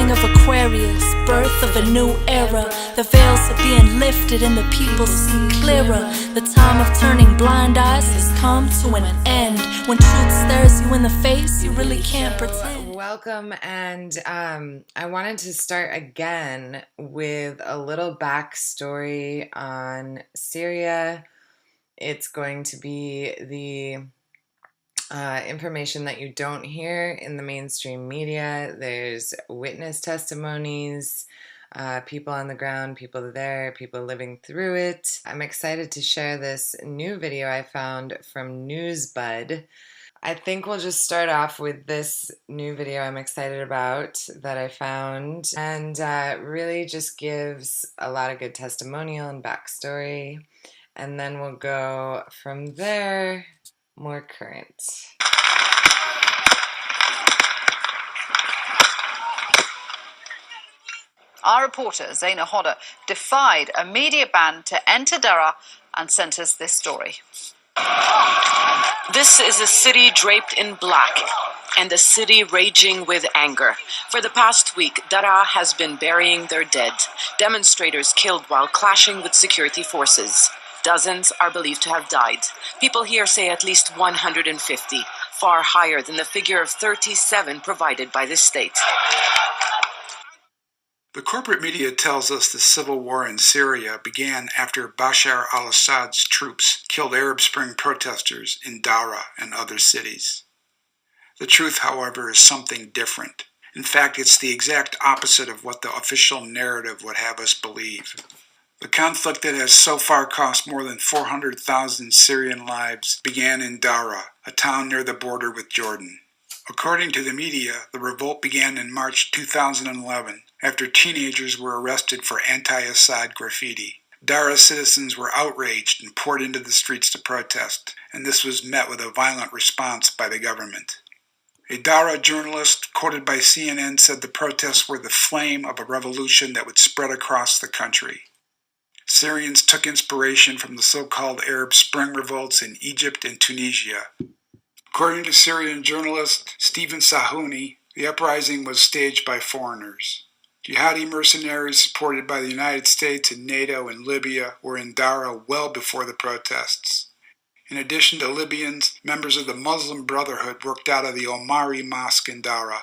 beginning of Aquarius, birth of a new era. The veils are being lifted and the people see clearer. The time of turning blind eyes has come to an end. When truth stares you in the face, you really can't pretend. Welcome, and I wanted to start again with a little backstory on Syria. It's going to be the information that you don't hear in the mainstream media. There's witness testimonies, people on the ground, people there, people living through it. I'm excited to share this new video I found from NewsBud. I think we'll just start off with this new video I'm excited about that I found, and really just gives a lot of good testimonial and backstory, and then we'll go from there more current. Our reporter, Zaina Hodder, defied a media ban to enter Daraa and sent us this story. This is a city draped in black, and a city raging with anger. For the past week, Daraa has been burying their dead. Demonstrators killed while clashing with security forces. Dozens are believed to have died. People here say at least 150, far higher than the figure of 37 provided by the state. The corporate media tells us the civil war in Syria began after Bashar al-Assad's troops killed Arab Spring protesters in Daraa and other cities. The truth, however, is something different. In fact, it's the exact opposite of what the official narrative would have us believe. The conflict that has so far cost more than 400,000 Syrian lives began in Daraa, a town near the border with Jordan. According to the media, the revolt began in March 2011 after teenagers were arrested for anti-Assad graffiti. Daraa citizens were outraged and poured into the streets to protest, and this was met with a violent response by the government. A Daraa journalist, quoted by CNN, said the protests were the flame of a revolution that would spread across the country. Syrians took inspiration from the so-called Arab Spring revolts in Egypt and Tunisia. According to Syrian journalist Stephen Sahouni, the uprising was staged by foreigners. Jihadi mercenaries supported by the United States and NATO and Libya were in Daraa well before the protests. In addition to Libyans, members of the Muslim Brotherhood worked out of the Omari Mosque in Daraa.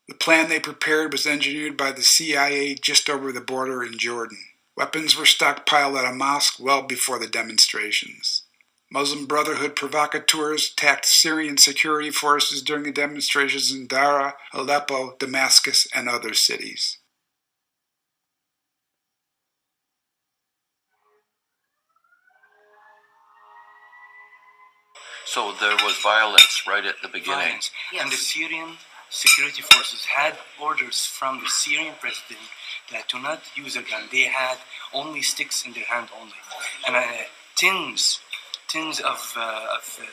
The plan they prepared was engineered by the CIA just over the border in Jordan. Weapons were stockpiled at a mosque well before the demonstrations. Muslim Brotherhood provocateurs attacked Syrian security forces during the demonstrations in Daraa, Aleppo, Damascus, and other cities. So there was violence right at the beginning. Violence. Yes. And the Syrian security forces had orders from the Syrian president that to not use a gun. They had only sticks in their hand only. And tens of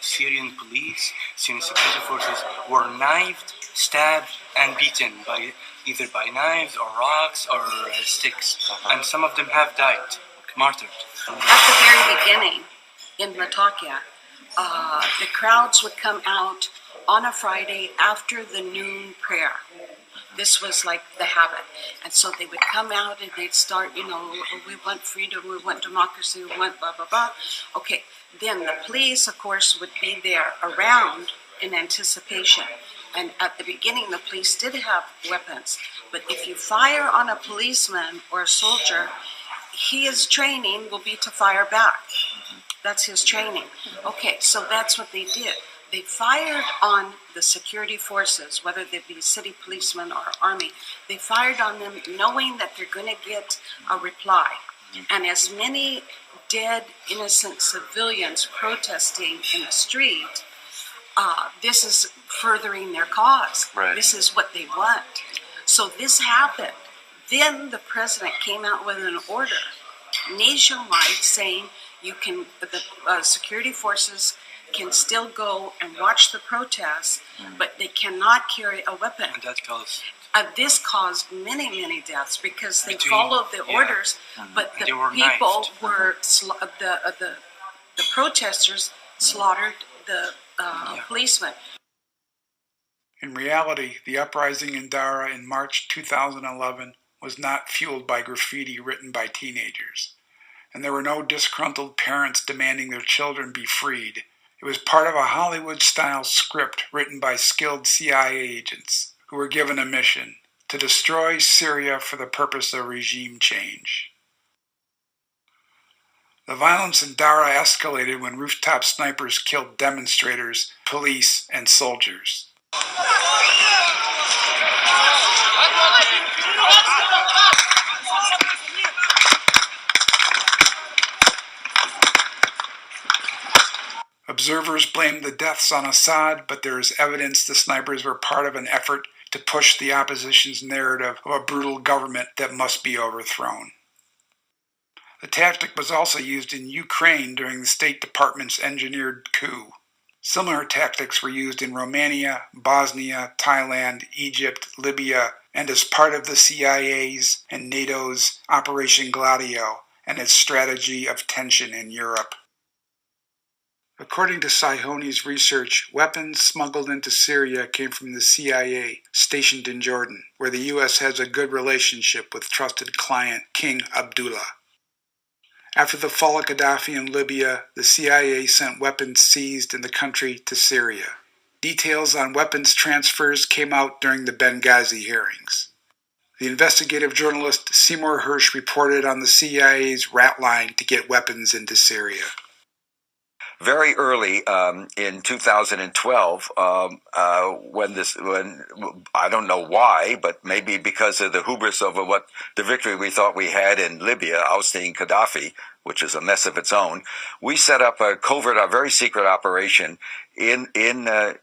Syrian police, Syrian security forces were knifed, stabbed, and beaten by either by knives or rocks or sticks. And some of them have died, martyred. At the very beginning, in Latakia, the crowds would come out on a Friday after the noon prayer. This was like the habit. And so they would come out and they'd start, we want freedom, we want democracy, we want blah, blah, blah. Okay, then the police, of course, would be there around in anticipation. And at the beginning, the police did have weapons. But if you fire on a policeman or a soldier, his training will be to fire back. That's his training. Okay, so that's what they did. They fired on the security forces, whether they be city policemen or army. They fired on them knowing that they're going to get a reply. And as many dead, innocent civilians protesting in the street, this is furthering their cause. Right. This is what they want. So this happened. Then the president came out with an order nationwide saying the security forces can still go and watch the protests, but they cannot carry a weapon. And that caused this caused many, many deaths because they followed the orders, but the were people knifed. were the protesters slaughtered the policemen. In reality, the uprising in Daraa in March 2011 was not fueled by graffiti written by teenagers, and there were no disgruntled parents demanding their children be freed. It was part of a Hollywood-style script written by skilled CIA agents who were given a mission: to destroy Syria for the purpose of regime change. The violence in Daraa escalated when rooftop snipers killed demonstrators, police, and soldiers. Observers blamed the deaths on Assad, but there is evidence the snipers were part of an effort to push the opposition's narrative of a brutal government that must be overthrown. The tactic was also used in Ukraine during the State Department's engineered coup. Similar tactics were used in Romania, Bosnia, Thailand, Egypt, Libya, and as part of the CIA's and NATO's Operation Gladio and its strategy of tension in Europe. According to Sihoni's research, weapons smuggled into Syria came from the CIA, stationed in Jordan, where the U.S. has a good relationship with trusted client King Abdullah. After the fall of Gaddafi in Libya, the CIA sent weapons seized in the country to Syria. Details on weapons transfers came out during the Benghazi hearings. The investigative journalist Seymour Hersh reported on the CIA's rat line to get weapons into Syria. Very early in 2012, when I don't know why, but maybe because of the hubris of the victory we thought we had in Libya, ousting Gaddafi, which is a mess of its own, we set up a very secret operation inside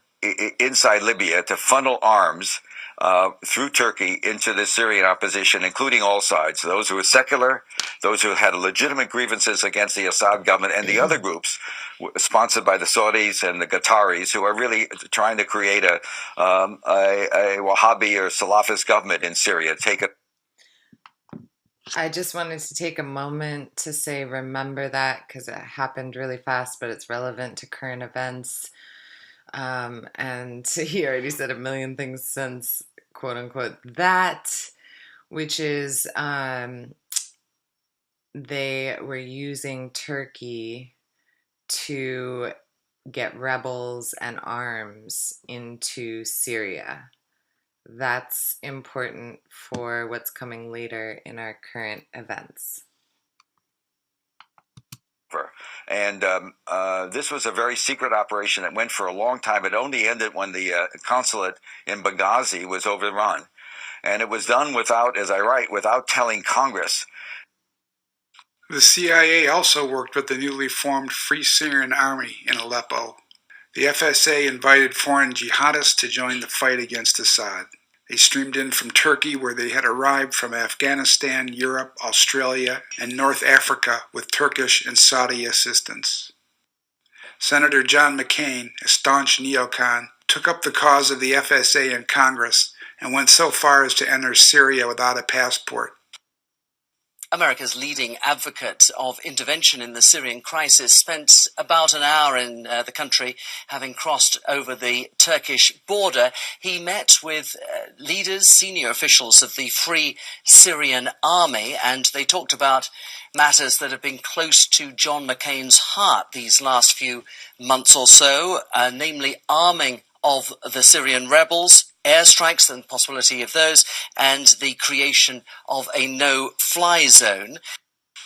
Libya to funnel arms through Turkey into the Syrian opposition, including all sides, those who were secular, those who had legitimate grievances against the Assad government, and the other groups sponsored by the Saudis and the Qataris, who are really trying to create a Wahhabi or Salafist government in Syria. I just wanted to take a moment to say remember that, because it happened really fast, but it's relevant to current events. And he already said a million things since, quote unquote, that, which is they were using Turkey to get rebels and arms into Syria. That's important for what's coming later in our current events. And this was a very secret operation that went for a long time. It only ended when the consulate in Benghazi was overrun. And it was done without telling Congress. The CIA also worked with the newly formed Free Syrian Army in Aleppo. The FSA invited foreign jihadists to join the fight against Assad. They streamed in from Turkey, where they had arrived from Afghanistan, Europe, Australia, and North Africa with Turkish and Saudi assistance. Senator John McCain, a staunch neocon, took up the cause of the FSA in Congress and went so far as to enter Syria without a passport. America's leading advocate of intervention in the Syrian crisis spent about an hour in the country, having crossed over the Turkish border. He met with leaders, senior officials of the Free Syrian Army, and they talked about matters that have been close to John McCain's heart these last few months or so, namely arming of the Syrian rebels, airstrikes and the possibility of those, and the creation of a no-fly zone.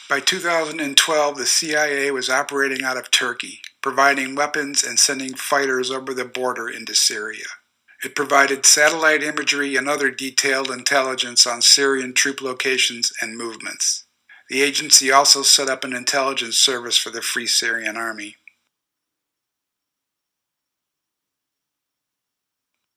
By 2012, the CIA was operating out of Turkey, providing weapons and sending fighters over the border into Syria. It provided satellite imagery and other detailed intelligence on Syrian troop locations and movements. The agency also set up an intelligence service for the Free Syrian Army.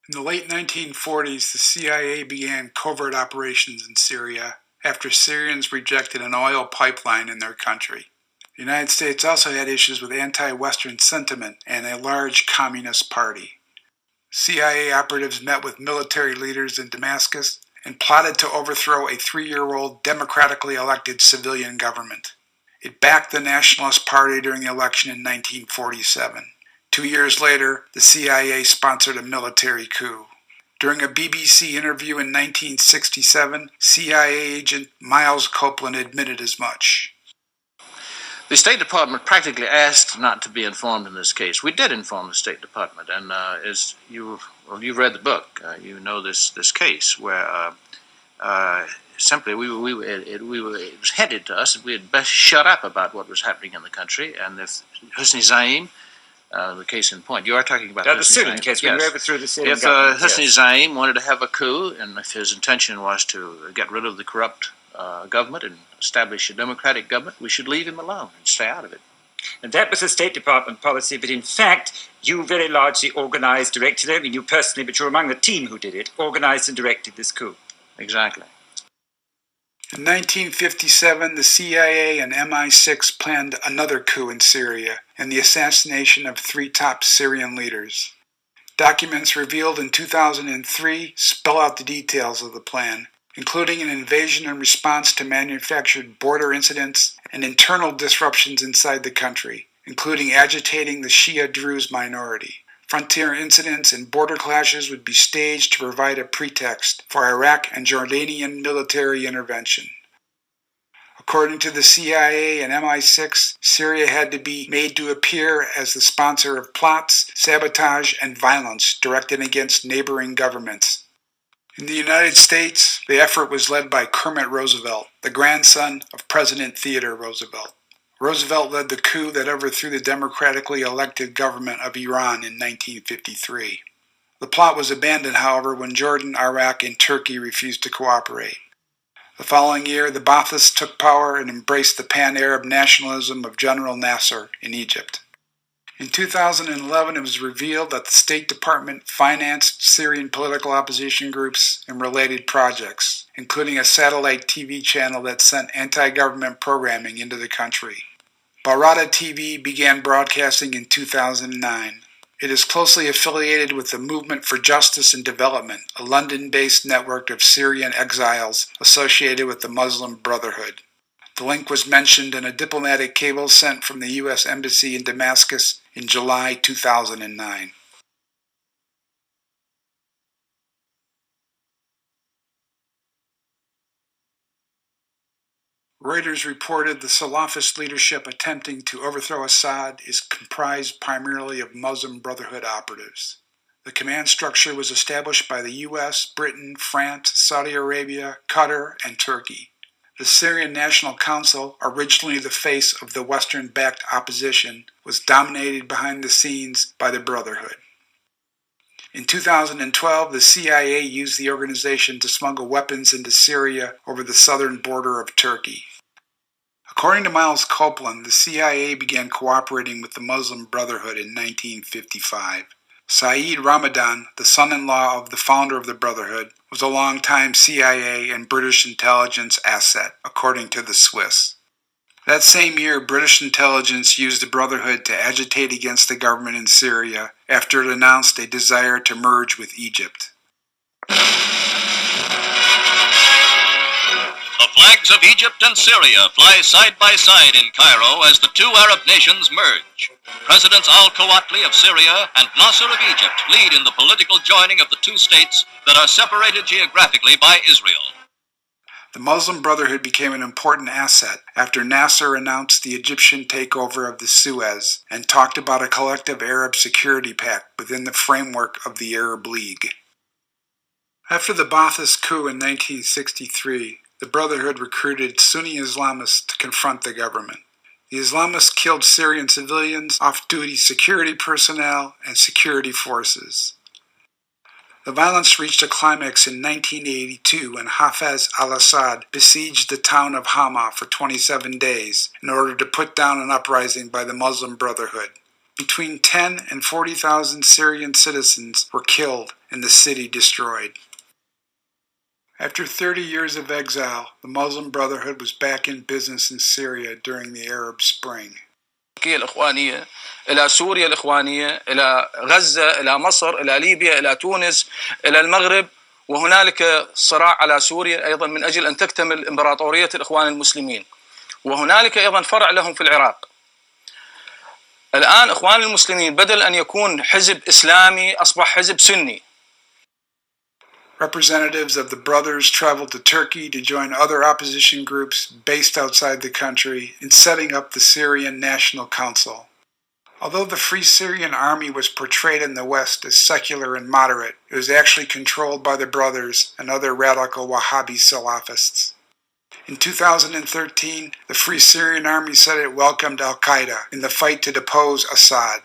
In the late 1940s, the CIA began covert operations in Syria after Syrians rejected an oil pipeline in their country. The United States also had issues with anti-Western sentiment and a large communist party. CIA operatives met with military leaders in Damascus and plotted to overthrow a 3-year-old democratically elected civilian government. It backed the Nationalist Party during the election in 1947. 2 years later, the CIA sponsored a military coup. During a BBC interview in 1967, CIA agent Miles Copeland admitted as much. The State Department practically asked not to be informed in this case. We did inform the State Department, and as you've read the book, you know this case where simply it was hinted to us that we had best shut up about what was happening in the country, and if Hosni Zaim, the case in point, you are talking about the Syrian case, when we overthrew the Syrian if government. Hosni Zaim wanted to have a coup, and if his intention was to get rid of the corrupt government and establish a democratic government, we should leave him alone and stay out of it. And that was the State Department policy, but in fact, you very largely organized, directed it, I mean, you personally, but you're among the team who did it, organized and directed this coup. Exactly. In 1957, the CIA and MI6 planned another coup in Syria and the assassination of 3 top Syrian leaders. Documents revealed in 2003 spell out the details of the plan, including an invasion in response to manufactured border incidents and internal disruptions inside the country, including agitating the Shia Druze minority. Frontier incidents and border clashes would be staged to provide a pretext for Iraq and Jordanian military intervention. According to the CIA and MI6, Syria had to be made to appear as the sponsor of plots, sabotage, and violence directed against neighboring governments. In the United States, the effort was led by Kermit Roosevelt, the grandson of President Theodore Roosevelt. Roosevelt led the coup that overthrew the democratically elected government of Iran in 1953. The plot was abandoned, however, when Jordan, Iraq, and Turkey refused to cooperate. The following year, the Baathists took power and embraced the pan-Arab nationalism of General Nasser in Egypt. In 2011, it was revealed that the State Department financed Syrian political opposition groups and related projects, including a satellite TV channel that sent anti-government programming into the country. Barada TV began broadcasting in 2009. It is closely affiliated with the Movement for Justice and Development, a London-based network of Syrian exiles associated with the Muslim Brotherhood. The link was mentioned in a diplomatic cable sent from the U.S. Embassy in Damascus in July 2009. Reuters reported the Salafist leadership attempting to overthrow Assad is comprised primarily of Muslim Brotherhood operatives. The command structure was established by the U.S., Britain, France, Saudi Arabia, Qatar, and Turkey. The Syrian National Council, originally the face of the Western-backed opposition, was dominated behind the scenes by the Brotherhood. In 2012, the CIA used the organization to smuggle weapons into Syria over the southern border of Turkey. According to Miles Copeland, the CIA began cooperating with the Muslim Brotherhood in 1955. Saeed Ramadan, the son-in-law of the founder of the Brotherhood, was a longtime CIA and British intelligence asset, according to the Swiss. That same year, British intelligence used the Brotherhood to agitate against the government in Syria after it announced a desire to merge with Egypt. The flags of Egypt and Syria fly side by side in Cairo as the two Arab nations merge. Presidents al-Kawatli of Syria and Nasser of Egypt lead in the political joining of the two states that are separated geographically by Israel. The Muslim Brotherhood became an important asset after Nasser announced the Egyptian takeover of the Suez and talked about a collective Arab security pact within the framework of the Arab League. After the Ba'athist coup in 1963, the Brotherhood recruited Sunni Islamists to confront the government. The Islamists killed Syrian civilians, off-duty security personnel, and security forces. The violence reached a climax in 1982 when Hafez al-Assad besieged the town of Hama for 27 days in order to put down an uprising by the Muslim Brotherhood. Between 10 and 40,000 Syrian citizens were killed and the city destroyed. After 30 years of exile, the Muslim Brotherhood was back in business in Syria during the Arab Spring. الإخوانية إلى سوريا الإخوانية إلى غزة إلى مصر إلى ليبيا إلى تونس إلى المغرب وهنالك صراع على سوريا أيضا من أجل أن تكتمل إمبراطورية الإخوان المسلمين وهنالك أيضا فرع لهم في العراق. الآن إخوان المسلمين بدل أن يكون حزب إسلامي أصبح حزب سني. Representatives of the brothers traveled to Turkey to join other opposition groups based outside the country in setting up the Syrian National Council. Although the Free Syrian Army was portrayed in the West as secular and moderate, it was actually controlled by the brothers and other radical Wahhabi Salafists. In 2013, the Free Syrian Army said it welcomed al-Qaeda in the fight to depose Assad.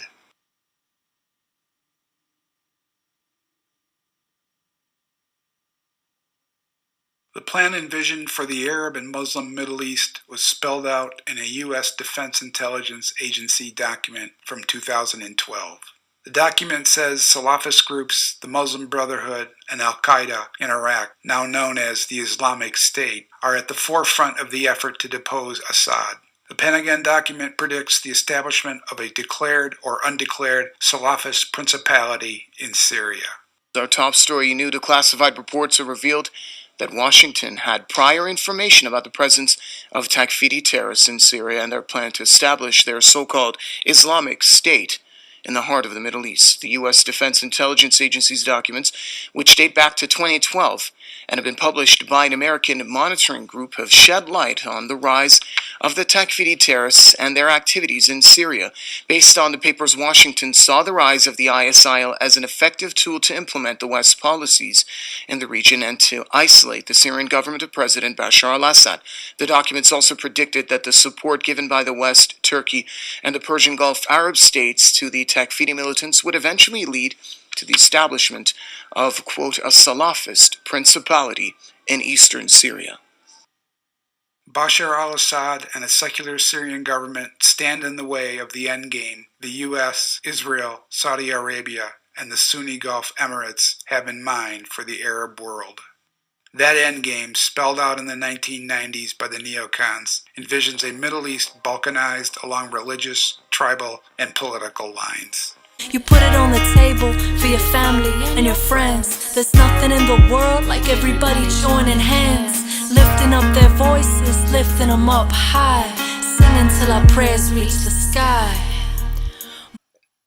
The plan envisioned for the Arab and Muslim Middle East was spelled out in a U.S. Defense Intelligence Agency document from 2012. The document says Salafist groups, the Muslim Brotherhood, and al-Qaeda in Iraq, now known as the Islamic State, are at the forefront of the effort to depose Assad. The Pentagon document predicts the establishment of a declared or undeclared Salafist principality in Syria. Our top story, new declassified reports have revealed that Washington had prior information about the presence of Takfiri terrorists in Syria and their plan to establish their so-called Islamic State in the heart of the Middle East. The U.S. Defense Intelligence Agency's documents, which date back to 2012 and have been published by an American monitoring group, have shed light on the rise of the Takfiri terrorists and their activities in Syria. Based on the papers, Washington saw the rise of the ISIL as an effective tool to implement the West's policies in the region and to isolate the Syrian government of President Bashar al-Assad. The documents also predicted that the support given by the West, Turkey, and the Persian Gulf Arab states to the Takfiri militants would eventually lead to the establishment of, quote, a Salafist principality in eastern Syria. Bashar al-Assad and a secular Syrian government stand in the way of the endgame the U.S., Israel, Saudi Arabia, and the Sunni Gulf Emirates have in mind for the Arab world. That endgame, spelled out in the 1990s by the neocons, envisions a Middle East balkanized along religious, tribal, and political lines. You put it on the table for your family and your friends. There's nothing in the world like everybody joining hands, lifting up their voices, lifting them up high, singing till our prayers reach the sky.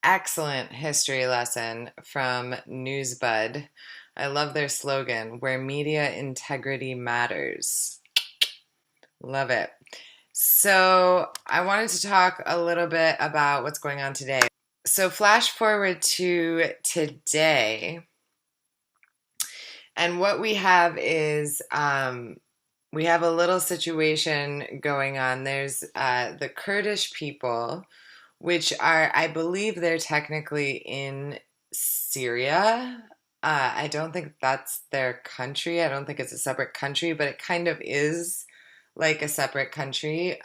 Excellent history lesson from Newsbud. I love their slogan, where media integrity matters. Love it. So I wanted to talk a little bit about what's going on today. So flash forward to today, and what we have is we have a little situation going on. There's the Kurdish people, which are, I believe they're technically in Syria. I don't think that's their country. I don't think it's a separate country, but it kind of is like a separate country.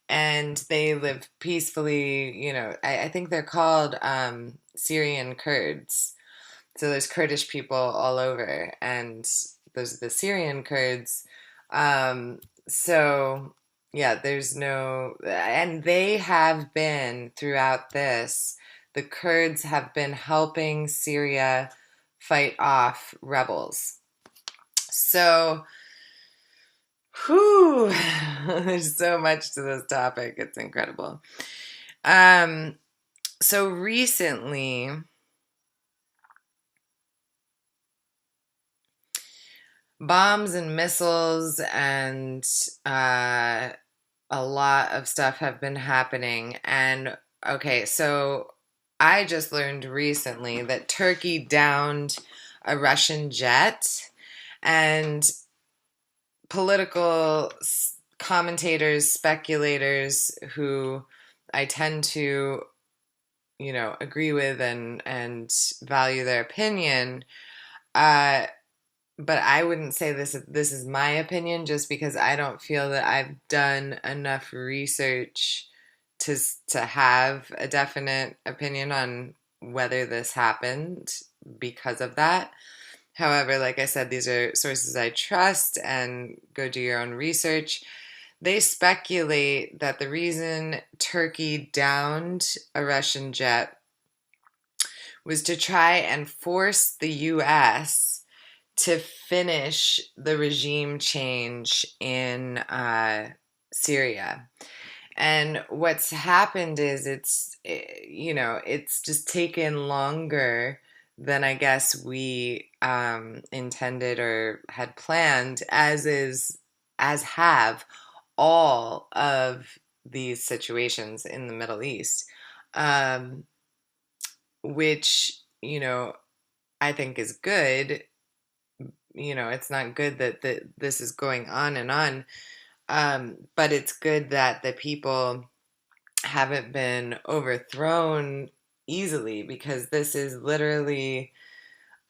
And they live peacefully, you know, I think they're called Syrian Kurds. So there's Kurdish people all over, and those are the Syrian Kurds. So yeah, there's no, and they have been throughout this, the Kurds have been helping Syria fight off rebels. So, whew, there's so much to this topic. It's incredible. So recently, bombs and missiles and a lot of stuff have been happening. And okay, so I just learned recently that Turkey downed a Russian jet, and political commentators, speculators who I tend to, you know, agree with and value their opinion, but I wouldn't say this is my opinion, just because I don't feel that I've done enough research to have a definite opinion on whether this happened because of that. However, like I said, these are sources I trust, and go do your own research. They speculate that the reason Turkey downed a Russian jet was to try and force the U.S. to finish the regime change in Syria. And what's happened is it's just taken longer than I guess we intended or had planned, as have all of these situations in the Middle East, um, which, I think is good. It's not good that this is going on and on, but it's good that the people haven't been overthrown easily, because this is literally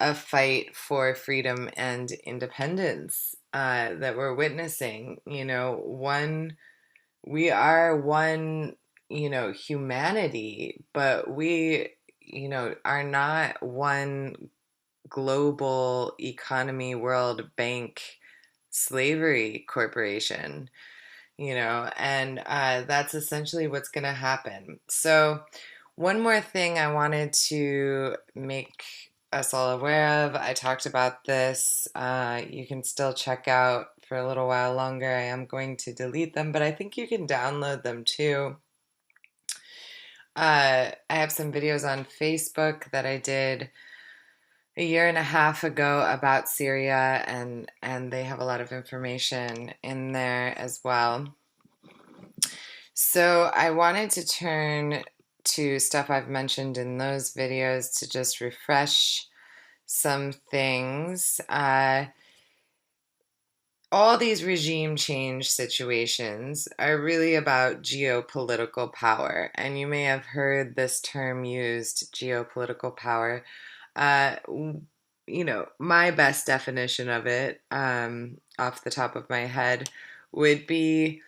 a fight for freedom and independence that we're witnessing. We are one, humanity, but we, are not one global economy, World Bank slavery corporation, and that's essentially what's going to happen. So, one more thing I wanted to make us all aware of. I talked about this. You can still check out for a little while longer. I am going to delete them, but I think you can download them too. I have some videos on Facebook that I did a year and a half ago about Syria, and they have a lot of information in there as well. So I wanted to turn to stuff I've mentioned in those videos to just refresh some things. All these regime change situations are really about geopolitical power, and you may have heard this term used, geopolitical power. My best definition of it, off the top of my head, would be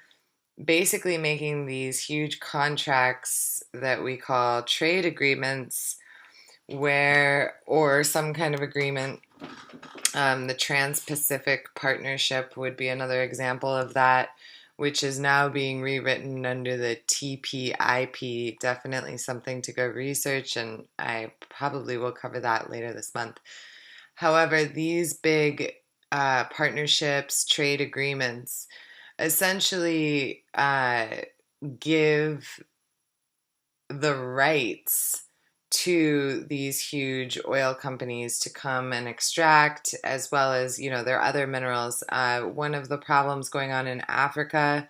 basically making these huge contracts that we call trade agreements, or some kind of agreement. The Trans-Pacific Partnership would be another example of that, which is now being rewritten under the TPIP. Definitely something to go research, and I probably will cover that later this month. However, these big partnerships, trade agreements, essentially give the rights to these huge oil companies to come and extract, as well as, their other minerals. One of the problems going on in Africa,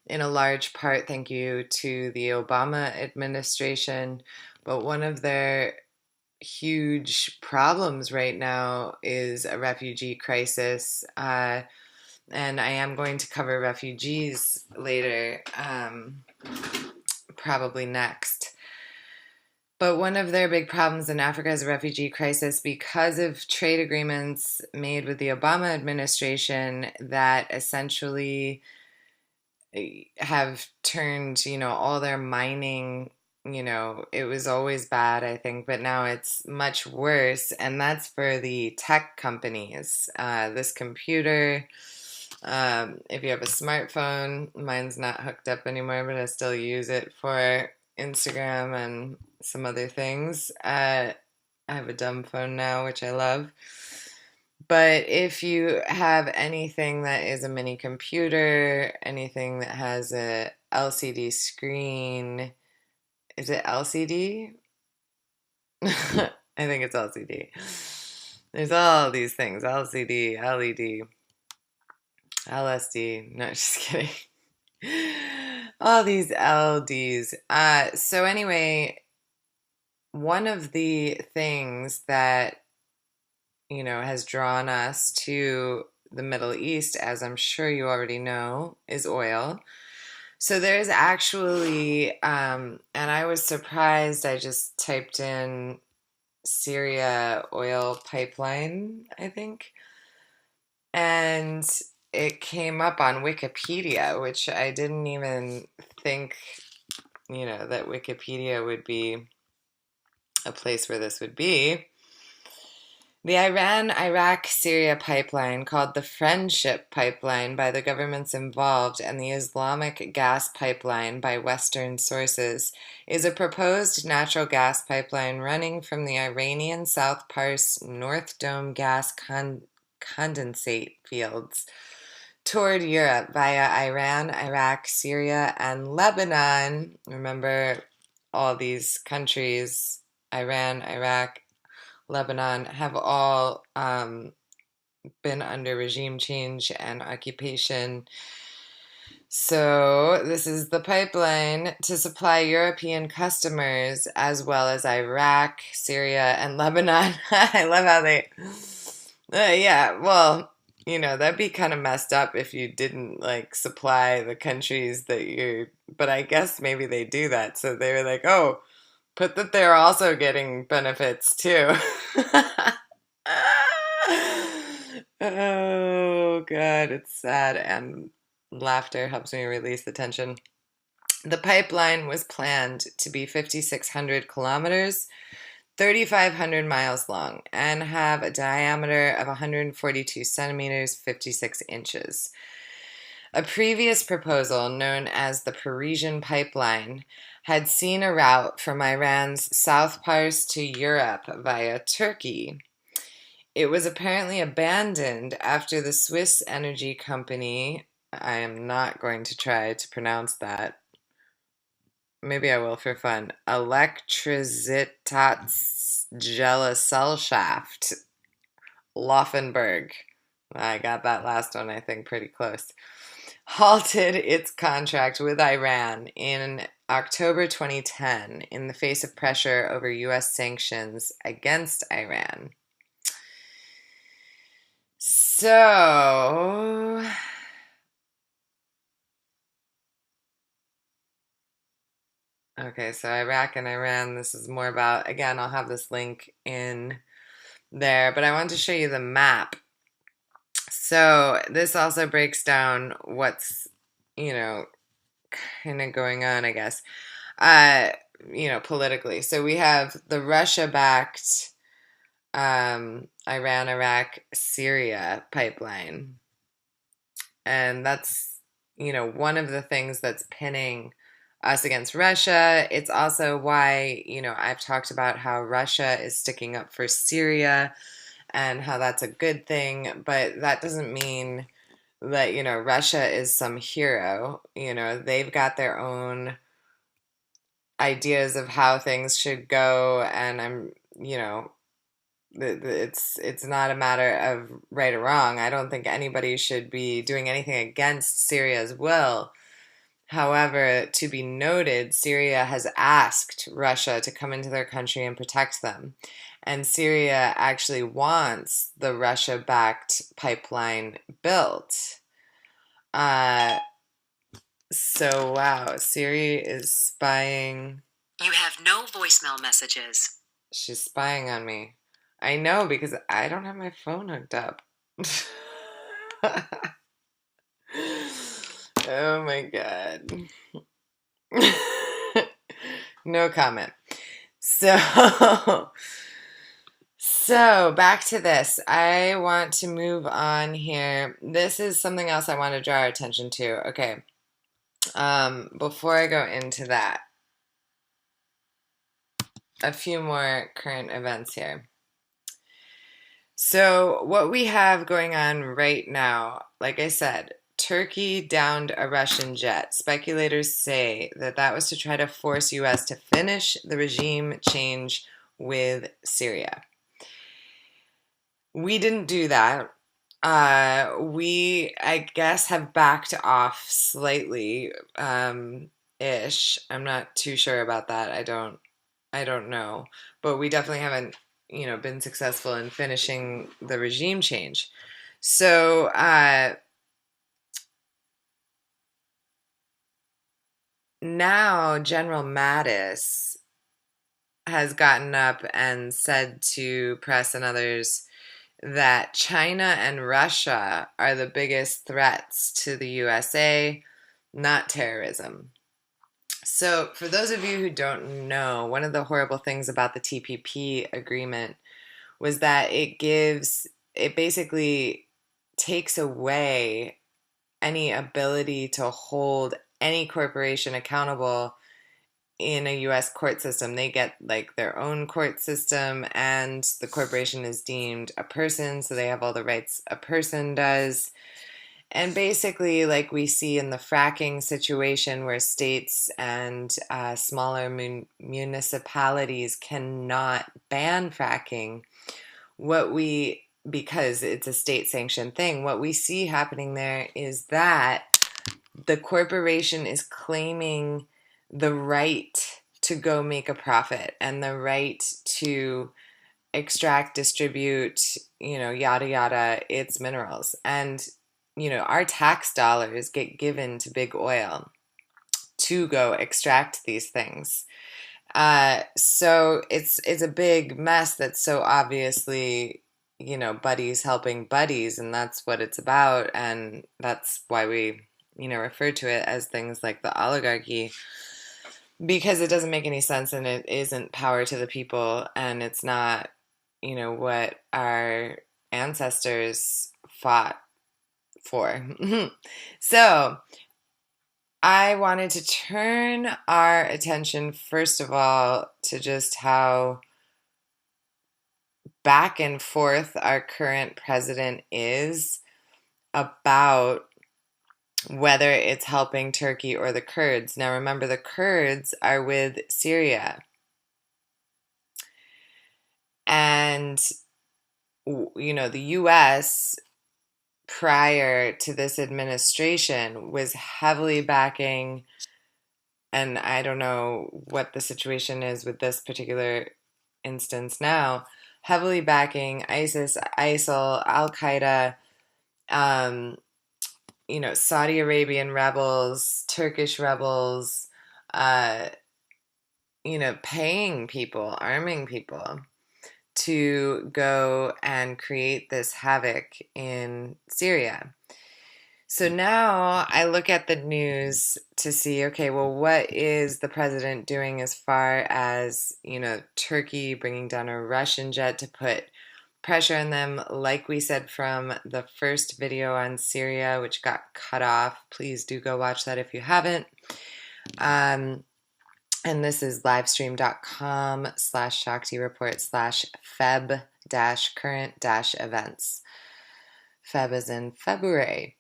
in a large part thank you to the Obama administration, but one of their huge problems right now is a refugee crisis. And I am going to cover refugees later, probably next. But one of their big problems in Africa is a refugee crisis because of trade agreements made with the Obama administration that essentially have turned, all their mining, it was always bad, I think, but now it's much worse. And that's for the tech companies. This computer, if you have a smartphone, mine's not hooked up anymore, but I still use it for Instagram and some other things. I have a dumb phone now, which I love. But if you have anything that is a mini computer, anything that has a LCD screen, is it LCD? I think it's LCD. There's all these things, LCD, LED, LSD, no, just kidding. All these LDs. So anyway, one of the things that, has drawn us to the Middle East, as I'm sure you already know, is oil. So there's actually, and I was surprised, I just typed in Syria oil pipeline, I think, and it came up on Wikipedia, which I didn't even think, that Wikipedia would be a place where this would be. The Iran-Iraq-Syria pipeline, called the Friendship Pipeline by the governments involved, and the Islamic gas pipeline by Western sources, is a proposed natural gas pipeline running from the Iranian South Pars North Dome gas condensate fields toward Europe via Iran, Iraq, Syria, and Lebanon. Remember all these countries, Iran, Iraq, Lebanon have all been under regime change and occupation. So this is the pipeline to supply European customers as well as Iraq, Syria, and Lebanon. I love how they, yeah, well, that'd be kind of messed up if you didn't like supply the countries that but I guess maybe they do that. So they were like, oh, put that they're also getting benefits too. Oh, God, it's sad, and laughter helps me release the tension. The pipeline was planned to be 5,600 kilometers, 3,500 miles long, and have a diameter of 142 centimeters, 56 inches. A previous proposal, known as the Parisian Pipeline, had seen a route from Iran's South Pars to Europe via Turkey. It was apparently abandoned after the Swiss energy company, I am not going to try to pronounce that, maybe I will for fun, Elektrizitätsgesellschaft Laufenberg, I got that last one I think pretty close, halted its contract with Iran in October 2010 in the face of pressure over U.S. sanctions against Iran. So, okay, so Iraq and Iran, this is more about, again, I'll have this link in there, but I want to show you the map. So this also breaks down what's, kind of going on, I guess, politically. So we have the Russia-backed Iran, Iraq, Syria pipeline. And that's, one of the things that's pinning us against Russia. It's also why, I've talked about how Russia is sticking up for Syria and how that's a good thing, but that doesn't mean that, Russia is some hero. They've got their own ideas of how things should go, and I'm, it's not a matter of right or wrong. I don't think anybody should be doing anything against Syria's will. However, to be noted, Syria has asked Russia to come into their country and protect them. And Syria actually wants the Russia-backed pipeline built. So, wow, Siri is spying. You have no voicemail messages. She's spying on me. I know, because I don't have my phone hooked up. Oh my God. No comment. So back to this. I want to move on here. This is something else I want to draw our attention to. Okay. Before I go into that, a few more current events here. So what we have going on right now, like I said, Turkey downed a Russian jet. Speculators say that was to try to force U.S. to finish the regime change with Syria. We didn't do that. We, I guess, have backed off slightly, ish. I'm not too sure about that. I don't know. But we definitely haven't, been successful in finishing the regime change. So, now General Mattis has gotten up and said to press and others that China and Russia are the biggest threats to the USA, not terrorism. So for those of you who don't know, one of the horrible things about the TPP agreement was that it basically takes away any ability to hold any corporation accountable in a U.S. court system. They get like their own court system, and the corporation is deemed a person, so they have all the rights a person does. And basically, like we see in the fracking situation where states and smaller municipalities cannot ban fracking, because it's a state-sanctioned thing, what we see happening there is that the corporation is claiming the right to go make a profit and the right to extract, distribute, yada yada, its minerals. And, our tax dollars get given to big oil to go extract these things. So it's a big mess that's so obviously, buddies helping buddies, and that's what it's about. And that's why we, refer to it as things like the oligarchy, because it doesn't make any sense and it isn't power to the people, and it's not, what our ancestors fought for. So I wanted to turn our attention, first of all, to just how back and forth our current president is about whether it's helping Turkey or the Kurds. Now, remember, the Kurds are with Syria. And, the U.S., prior to this administration, was heavily backing, and I don't know what the situation is with this particular instance now, heavily backing ISIS, ISIL, Al-Qaeda, Saudi Arabian rebels, Turkish rebels, paying people, arming people to go and create this havoc in Syria. So now I look at the news to see, okay, well, what is the president doing as far as, Turkey bringing down a Russian jet to put pressure on them, like we said from the first video on Syria, which got cut off. Please do go watch that if you haven't. And this is livestream.com/Shakti report/Feb-current-events. Feb is in February.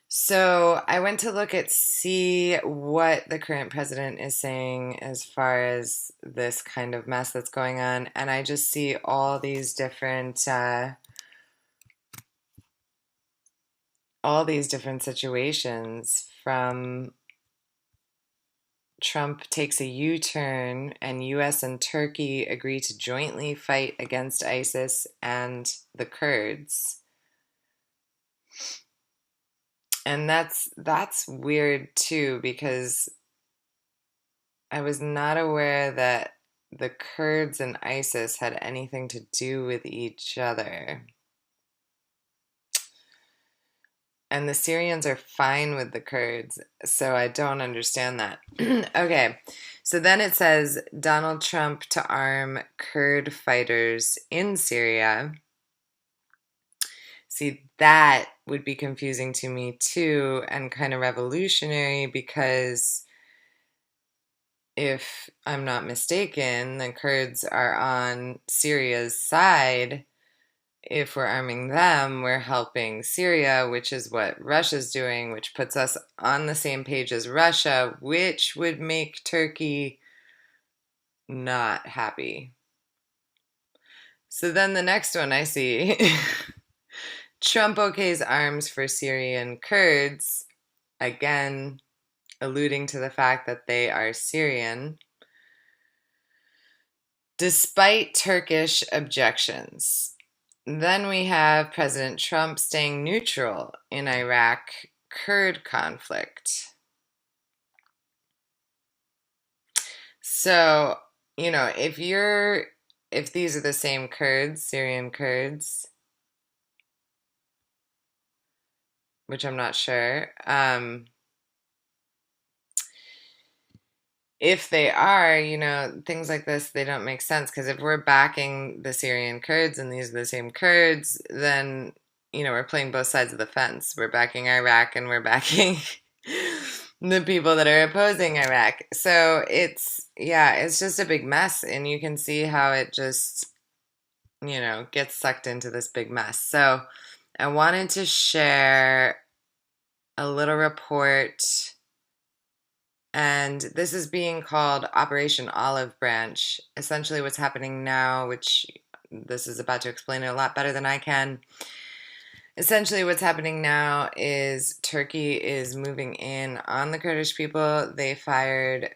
So I went to look at see what the current president is saying as far as this kind of mess that's going on. And I just see all these different situations, from Trump takes a U-turn and U.S. and Turkey agree to jointly fight against ISIS and the Kurds. And that's weird too, because I was not aware that the Kurds and ISIS had anything to do with each other. And the Syrians are fine with the Kurds, so I don't understand that. Okay, so then it says Donald Trump to arm Kurd fighters in Syria. See, that would be confusing to me too, and kind of revolutionary, because if I'm not mistaken, the Kurds are on Syria's side. If we're arming them, we're helping Syria, which is what Russia's doing, which puts us on the same page as Russia, which would make Turkey not happy. So then the next one I see, Trump okays arms for Syrian Kurds, again alluding to the fact that they are Syrian, despite Turkish objections. Then we have President Trump staying neutral in Iraq-Kurd conflict. So, if these are the same Kurds, Syrian Kurds, which I'm not sure, if they are, things like this, they don't make sense, because if we're backing the Syrian Kurds and these are the same Kurds, then, we're playing both sides of the fence. We're backing Iraq and we're backing the people that are opposing Iraq. So it's just a big mess, and you can see how it just, gets sucked into this big mess. So I wanted to share a little report, and this is being called Operation Olive Branch. Essentially what's happening now, which this is about to explain it a lot better than I can. Essentially what's happening now is Turkey is moving in on the Kurdish people. They fired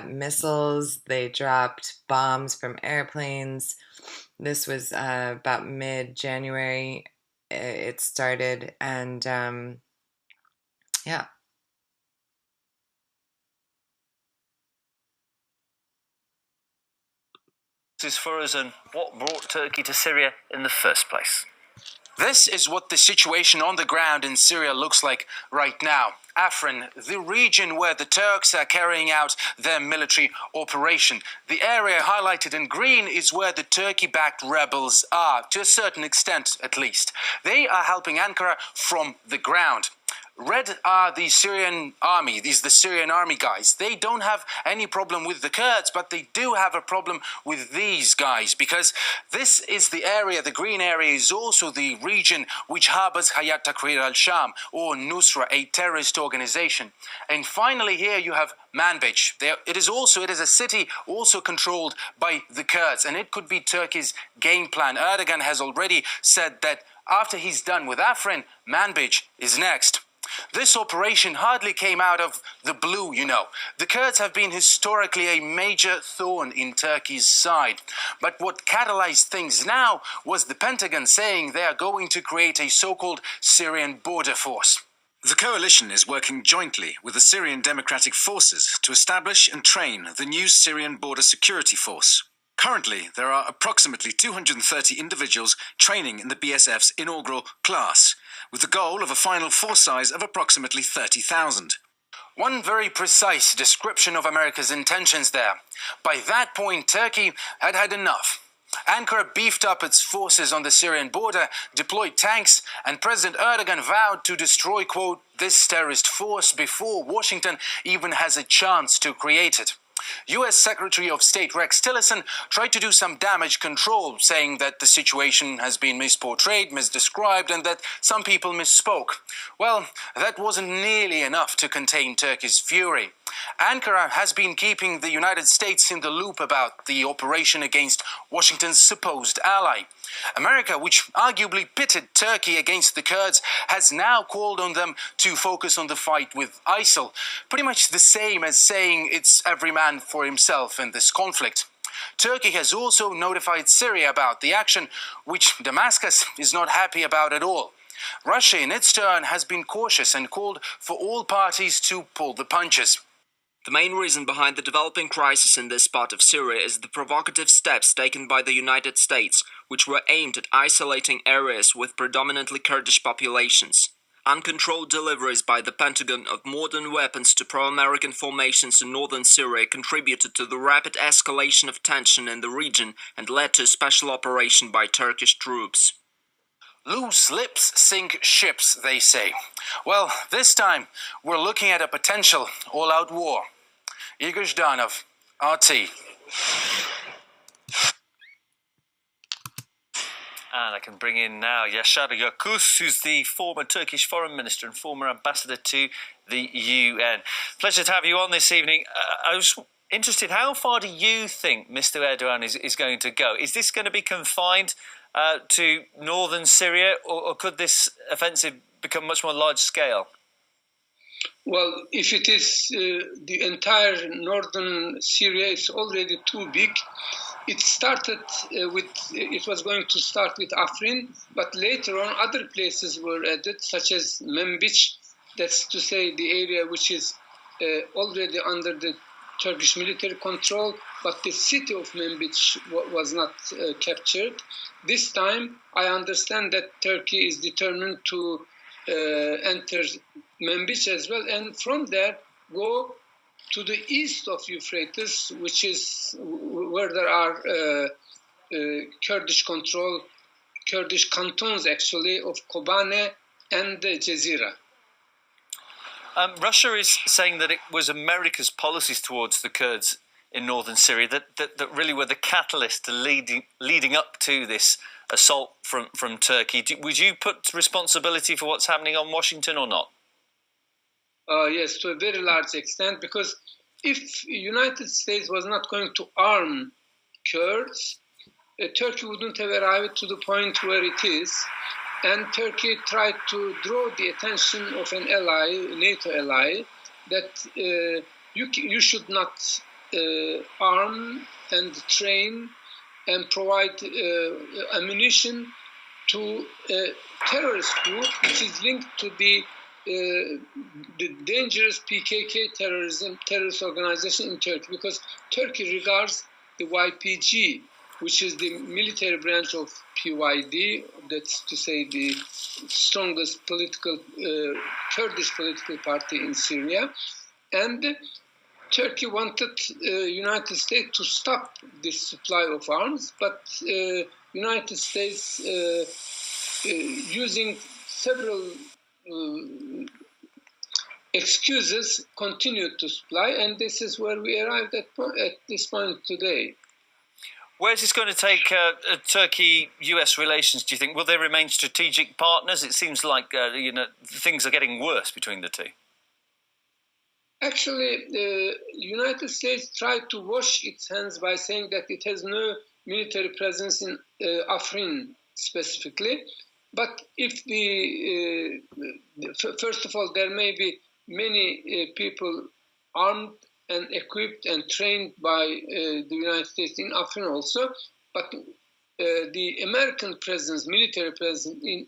missiles. They dropped bombs from airplanes. This was about mid-January. It started, and yeah. This is for us, and what brought Turkey to Syria in the first place? This is what the situation on the ground in Syria looks like right now. Afrin, the region where the Turks are carrying out their military operation. The area highlighted in green is where the Turkey-backed rebels are, to a certain extent at least. They are helping Ankara from the ground. Red are the Syrian army. These are the Syrian army guys. They don't have any problem with the Kurds, but they do have a problem with these guys, because this is the area, the green area is also the region which harbors Hayat Tahrir al-Sham, or Nusra, a terrorist organization. And finally here you have Manbij. It is a city also controlled by the Kurds, and it could be Turkey's game plan. Erdogan has already said that after he's done with Afrin, Manbij is next. This operation hardly came out of the blue, you know. The Kurds have been historically a major thorn in Turkey's side. But what catalyzed things now was the Pentagon saying they are going to create a so-called Syrian border force. The coalition is working jointly with the Syrian Democratic Forces to establish and train the new Syrian Border Security Force. Currently, there are approximately 230 individuals training in the BSF's inaugural class, with the goal of a final force size of approximately 30,000. One very precise description of America's intentions there. By that point, Turkey had had enough. Ankara beefed up its forces on the Syrian border, deployed tanks, and President Erdogan vowed to destroy, quote, this terrorist force before Washington even has a chance to create it. U.S. Secretary of State Rex Tillerson tried to do some damage control, saying that the situation has been misportrayed, misdescribed, and that some people misspoke. Well, that wasn't nearly enough to contain Turkey's fury. Ankara has been keeping the United States in the loop about the operation against Washington's supposed ally. America, which arguably pitted Turkey against the Kurds, has now called on them to focus on the fight with ISIL, pretty much the same as saying it's every man for himself in this conflict. Turkey has also notified Syria about the action, which Damascus is not happy about at all. Russia, in its turn, has been cautious and called for all parties to pull the punches. The main reason behind the developing crisis in this part of Syria is the provocative steps taken by the United States, which were aimed at isolating areas with predominantly Kurdish populations. Uncontrolled deliveries by the Pentagon of modern weapons to pro-American formations in northern Syria contributed to the rapid escalation of tension in the region and led to a special operation by Turkish troops. Loose lips sink ships, they say. Well, this time we're looking at a potential all-out war. Igor Zhdanov, RT. And I can bring in now Yaşar Yakus, who's the former Turkish foreign minister and former ambassador to the UN. Pleasure to have you on this evening. I was interested, how far do you think Mr. Erdogan is going to go? Is this going to be confined to northern Syria, or could this offensive become much more large scale? Well, if it is the entire northern Syria, it's already too big. It started it was going to start with Afrin, but later on other places were added, such as Manbij, that's to say the area which is already under the Turkish military control, but the city of Manbij was not captured. This time, I understand that Turkey is determined to enter Manbij as well, and from there go to the east of Euphrates, which is where there are Kurdish cantons actually of Kobane and Jazira. Russia is saying that it was America's policies towards the Kurds in northern Syria that really were the catalyst to leading up to this assault from Turkey. Would you put responsibility for what's happening on Washington or not? Yes, to a very large extent, because if United States was not going to arm Kurds, Turkey wouldn't have arrived to the point where it is. And Turkey tried to draw the attention of an ally, a NATO ally, that you should not arm and train and provide ammunition to a terrorist group which is linked to the dangerous PKK terrorist organization in Turkey, because Turkey regards the YPG, which is the military branch of PYD, that's to say the strongest Kurdish political party in Syria, and Turkey wanted United States to stop this supply of arms, but United States, using several excuses, continued to supply, and this is where we arrived at this point today. Where's this going to take Turkey-US relations, do you think? Will they remain strategic partners? It seems like things are getting worse between the two. Actually, the United States tried to wash its hands by saying that it has no military presence in Afrin specifically. But if first of all, there may be many people armed and equipped and trained by the United States in Afrin also, but the American presence, military presence in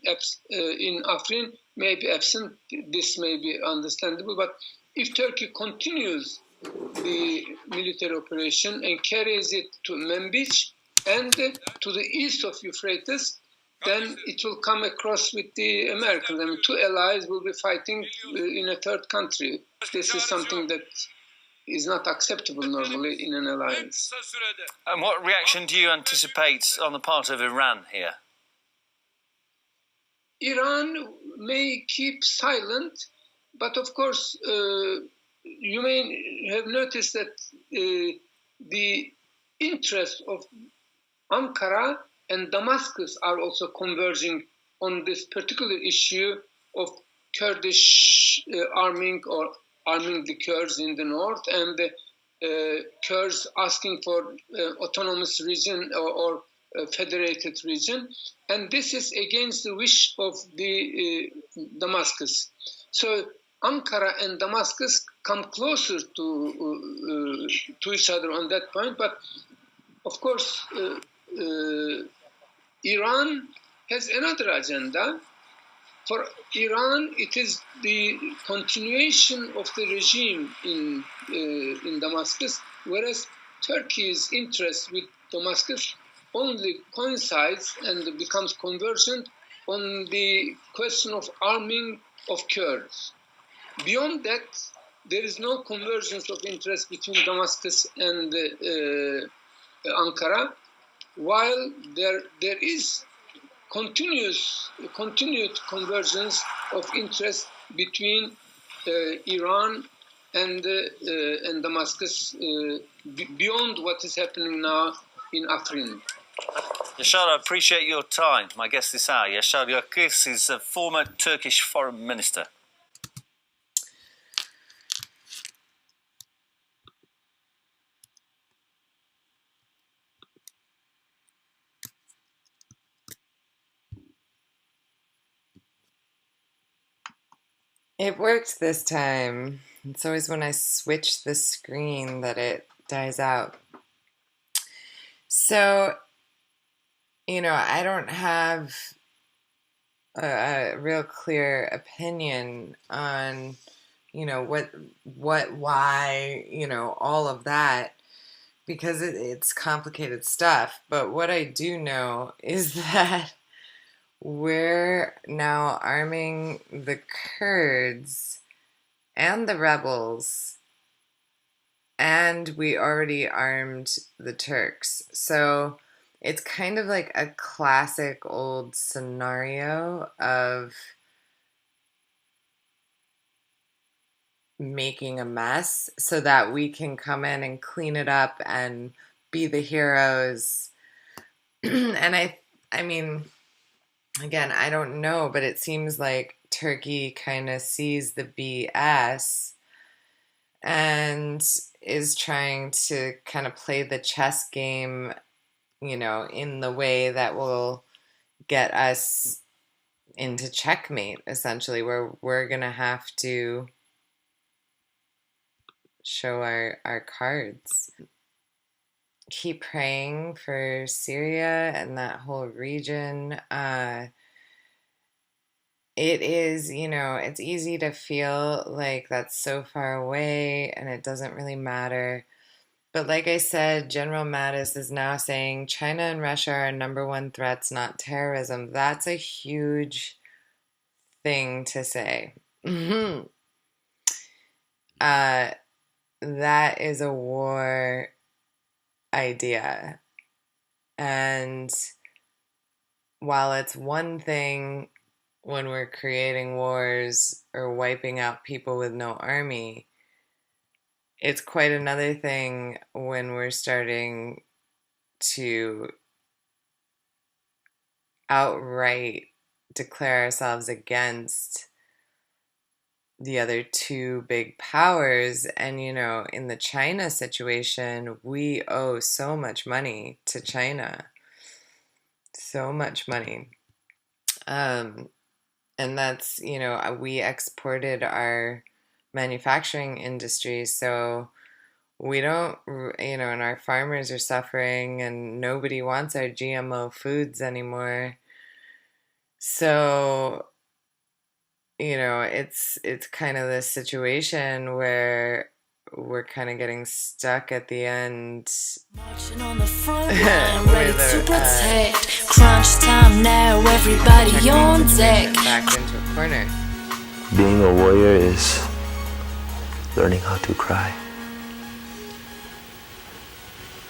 Afrin may be absent. This may be understandable, but if Turkey continues the military operation and carries it to Manbij and to the east of Euphrates, then it will come across with the Americans. I mean, two allies will be fighting in a third country. This is something that is not acceptable normally in an alliance. And what reaction do you anticipate on the part of Iran here? Iran may keep silent, but of course, you may have noticed that the interest of Ankara and Damascus are also converging on this particular issue of Kurdish arming the Kurds in the north, and the Kurds asking for autonomous region or federated region, and this is against the wish of the Damascus. So Ankara and Damascus come closer to each other on that point, but of course Iran has another agenda. For Iran, it is the continuation of the regime in Damascus, whereas Turkey's interest with Damascus only coincides and becomes convergent on the question of arming of Kurds. Beyond that, there is no convergence of interest between Damascus and Ankara, while there is continued convergence of interest between Iran and Damascus beyond what is happening now in Afrin. Yashar, I appreciate your time. My guest this hour, Yashar Yakis, is a former Turkish foreign minister. It worked this time. It's always when I switch the screen that it dies out. So, I don't have a real clear opinion on, why, all of that, because it's complicated stuff. But what I do know is that we're now arming the Kurds and the rebels, and we already armed the Turks. So it's kind of like a classic old scenario of making a mess so that we can come in and clean it up and be the heroes. And I mean, again, I don't know, but it seems like Turkey kind of sees the BS and is trying to kind of play the chess game, in the way that will get us into checkmate, essentially, where we're going to have to show our cards. Keep praying for Syria and that whole region. It is, it's easy to feel like that's so far away and it doesn't really matter. But like I said, General Mattis is now saying China and Russia are number one threats, not terrorism. That's a huge thing to say. That is a war idea. And while it's one thing when we're creating wars or wiping out people with no army, it's quite another thing when we're starting to outright declare ourselves against the other two big powers. And, in the China situation, we owe so much money to China. So much money. And that's, we exported our manufacturing industry, so we don't, and our farmers are suffering and nobody wants our GMO foods anymore. So, it's kind of this situation where we're kind of getting stuck at the end. Marching on the front line, ready to protect. Crunch time now, everybody on deck. Back into a corner. Being a warrior is learning how to cry.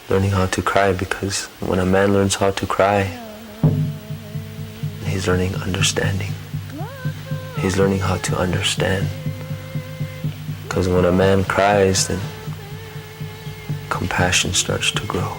Learning how to cry, because when a man learns how to cry, he's learning understanding. He's learning how to understand. Because when a man cries, then compassion starts to grow.